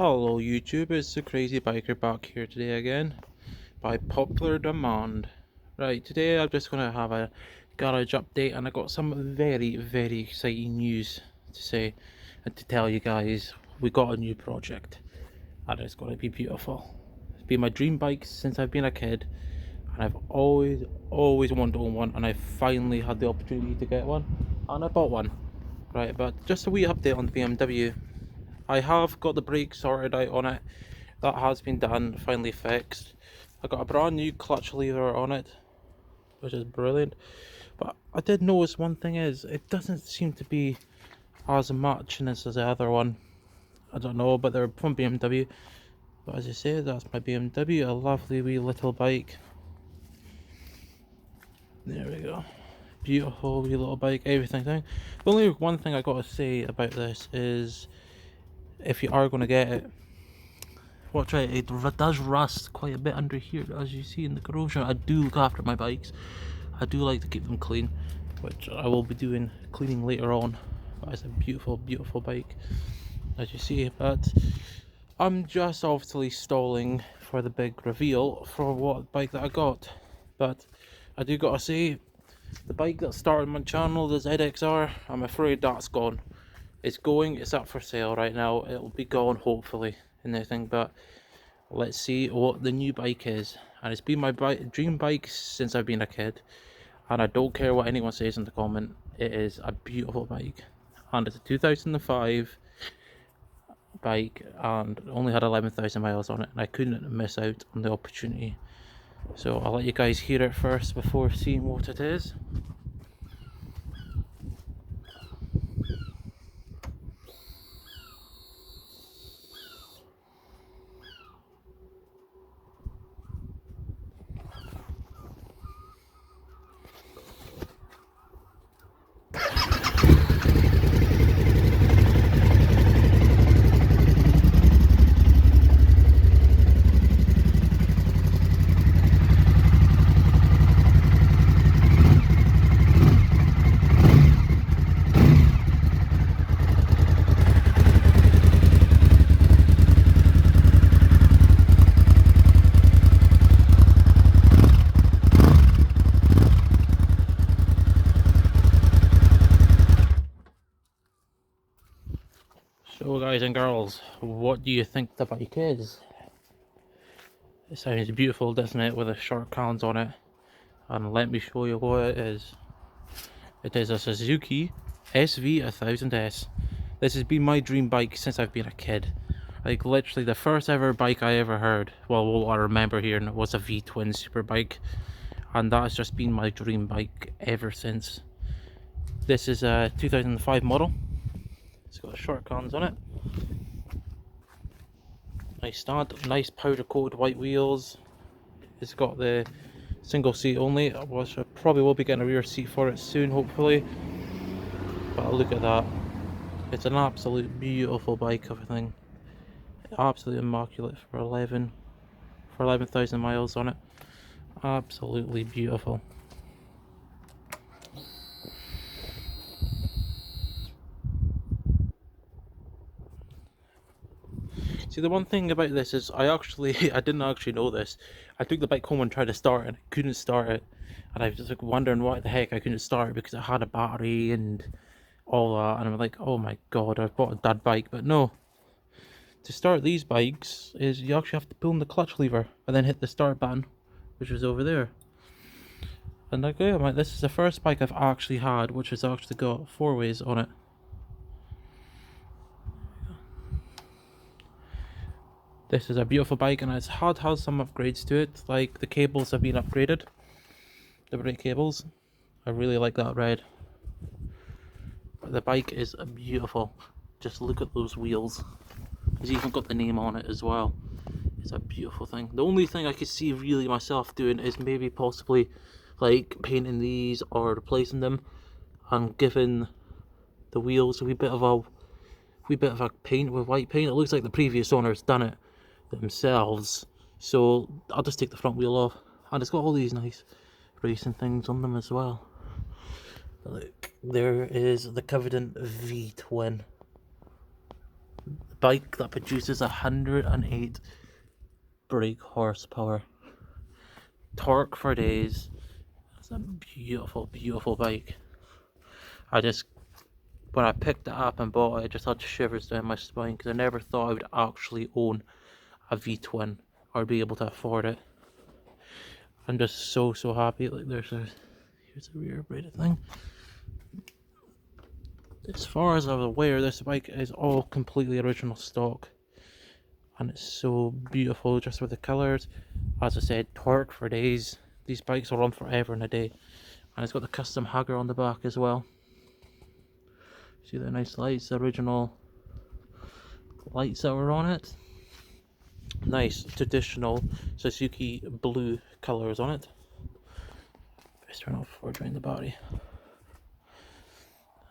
Hello YouTube, it's the Crazy Biker back here today again, by popular demand. Right, today I'm just going to have a garage update and I got some very exciting news to say and to tell you guys. We got a new project and it's going to be beautiful. It's been my dream bike since I've been a kid and I've always wanted to own one, and I finally had the opportunity to get one and I bought one. Right, but just a wee update on the BMW. I have got the brake sorted out on it. That has been done, finally fixed. I got a brand new clutch lever on it, which is brilliant. But I did notice one thing is, it doesn't seem to be as much in this as the other one. I don't know, but they're from BMW. But as I say, that's my BMW, a lovely wee little bike. There we go. Beautiful wee little bike, everything. The only one thing I gotta say about this is, if you are going to get it, watch out, it does rust quite a bit under here, as you see in the corrosion. I do look after my bikes, I do like to keep them clean, which I will be doing cleaning later on. But it's a beautiful bike, as you see. But I'm just obviously stalling for the big reveal for what bike that I got. But I do gotta say, the bike that started my channel, the ZXR, I'm afraid that's gone. It's up for sale right now. It'll be gone hopefully and everything, but let's see what the new bike is. And it's been my dream bike since I've been a kid, and I don't care what anyone says in the comment, it is a beautiful bike. And it's a 2005 bike and only had 11,000 miles on it, and I couldn't miss out on the opportunity. So I'll let you guys hear it first before seeing what it is. So guys and girls, what do you think the bike is? It sounds beautiful, doesn't it, with the short cans on it? And let me show you what it is. It is a Suzuki sv1000s. This has been my dream bike since I've been a kid. Like literally the first ever bike I ever heard, well what I remember hearing, was a V-twin superbike. And that has just been my dream bike ever since. This is a 2005 model. It's got short cans on it. Nice stand, nice powder coated white wheels. It's got the single seat only, which I probably will be getting a rear seat for it soon hopefully. But look at that. It's an absolute beautiful bike, everything. Absolutely immaculate for 11,000 miles on it. Absolutely beautiful. See, the one thing about this is I didn't actually know this. I took the bike home and tried to start it and I couldn't start it. And I was just like wondering why the heck I couldn't start it, because it had a battery and all that. And I'm like, oh my god, I've bought a dad bike. But no. To start these bikes is you actually have to pull on the clutch lever and then hit the start button, which is over there. And like, yeah, this is the first bike I've actually had which has actually got 4-ways on it. This is a beautiful bike and it's had some upgrades to it, like the cables have been upgraded, the brake cables. I really like that red. But the bike is beautiful. Just look at those wheels. It's even got the name on it as well. It's a beautiful thing. The only thing I could see really myself doing is maybe possibly like painting these or replacing them and giving the wheels a wee bit of a paint with white paint. It looks like the previous owners done it themselves, so I'll just take the front wheel off. And it's got all these nice racing things on them as well. Look, there is the coveted V-twin. bike that produces 108 brake horsepower. Torque for days. It's a beautiful, beautiful bike. When I picked it up and bought it, I just had shivers down my spine because I never thought I would actually own a V-twin or be able to afford it. I'm just so happy. Like here's a rear braided thing. As far as I'm aware, this bike is all completely original stock, and it's so beautiful just with the colours. As I said, torque for days. These bikes will run forever and a day, and it's got the custom hugger on the back as well. See the nice lights, the original lights that were on it. Nice traditional Suzuki blue colours on it. Let's turn off before draining the battery.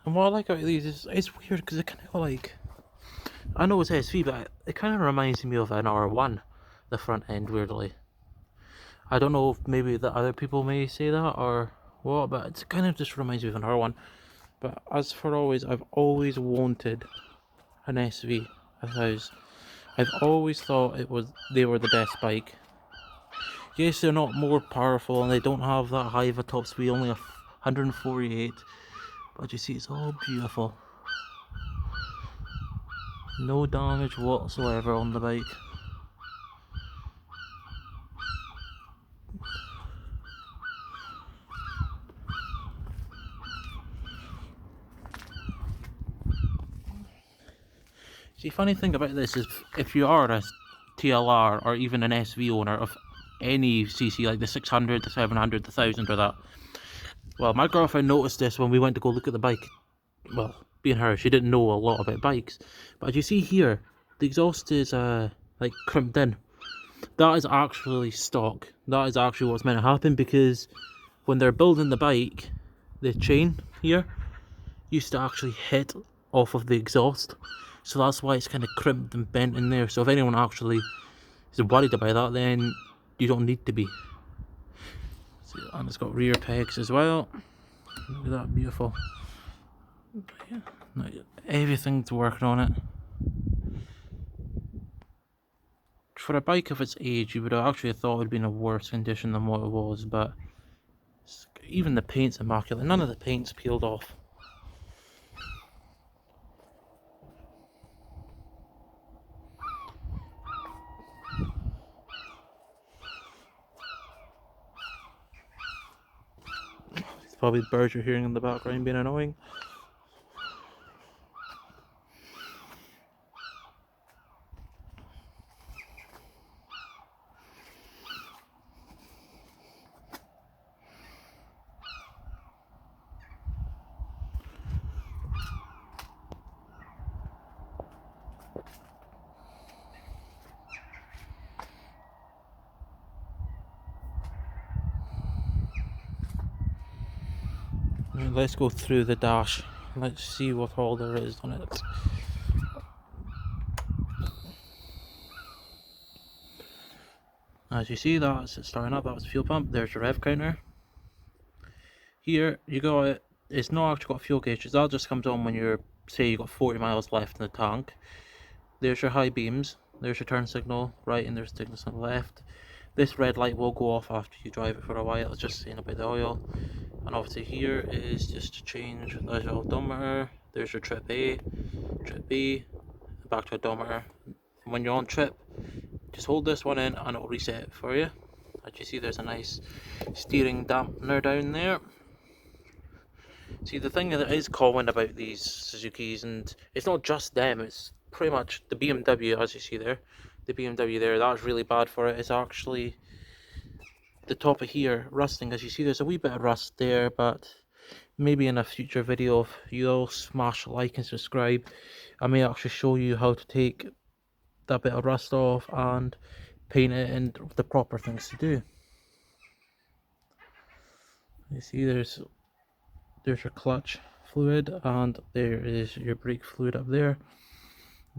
And what I like about these is it's weird because it kind of like, I know it's SV, but it kind of reminds me of an R1, the front end, weirdly. I don't know if maybe the other people may say that or what, but it kind of just reminds me of an R1. But as for always, I've always wanted an sv1000. I've always thought they were the best bike. Yes, they're not more powerful and they don't have that high of a top speed, only 148. But you see, it's all beautiful. No damage whatsoever on the bike. See, funny thing about this is if you are a TLR or even an SV owner of any CC, like the 600, the 700, the 1000 or that. Well, my girlfriend noticed this when we went to go look at the bike. Well, being her, she didn't know a lot about bikes. But as you see here, the exhaust is like crimped in. That is actually stock. That is actually what's meant to happen, because when they're building the bike, the chain here used to actually hit off of the exhaust. So that's why it's kind of crimped and bent in there. So if anyone actually is worried about that, then you don't need to be. See, and it's got rear pegs as well. Look at that, beautiful. Yeah, everything's working on it. For a bike of its age, you would have actually thought it would be in a worse condition than what it was, but even the paint's immaculate. None of the paint's peeled off. It's probably the birds you're hearing in the background being annoying. Let's go through the dash. Let's see what all there is on it. As you see, that's it starting up. That was the fuel pump. There's your rev counter. Here you got it. It's not actually got fuel gauges. That just comes on when you're, say, you got 40 miles left in the tank. There's your high beams. There's your turn signal right, and there's signals on the left. This red light will go off after you drive it for a while. It's just saying about the oil. And obviously here is just to change. There's your odometer. There's your trip A, trip B, back to odometer. And when you're on trip, just hold this one in and it'll reset it for you. As you see, there's a nice steering dampener down there. See, the thing that is common about these Suzukis, and it's not just them, it's pretty much the BMW, as you see there. The BMW there, that's really bad for it. It's actually the top of here rusting. As you see, there's a wee bit of rust there, but maybe in a future video, if you all smash like and subscribe, I may actually show you how to take that bit of rust off and paint it and the proper things to do. You see, there's your clutch fluid, and there is your brake fluid up there.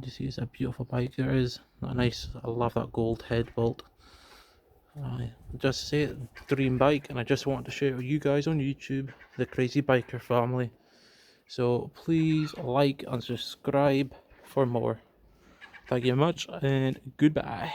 You see, it's a beautiful bike. There is a nice, I love that gold head bolt. I just say it, dream bike, and I just want to share with you guys on YouTube, the Crazy Biker family. So please like and subscribe for more. Thank you very much, and goodbye.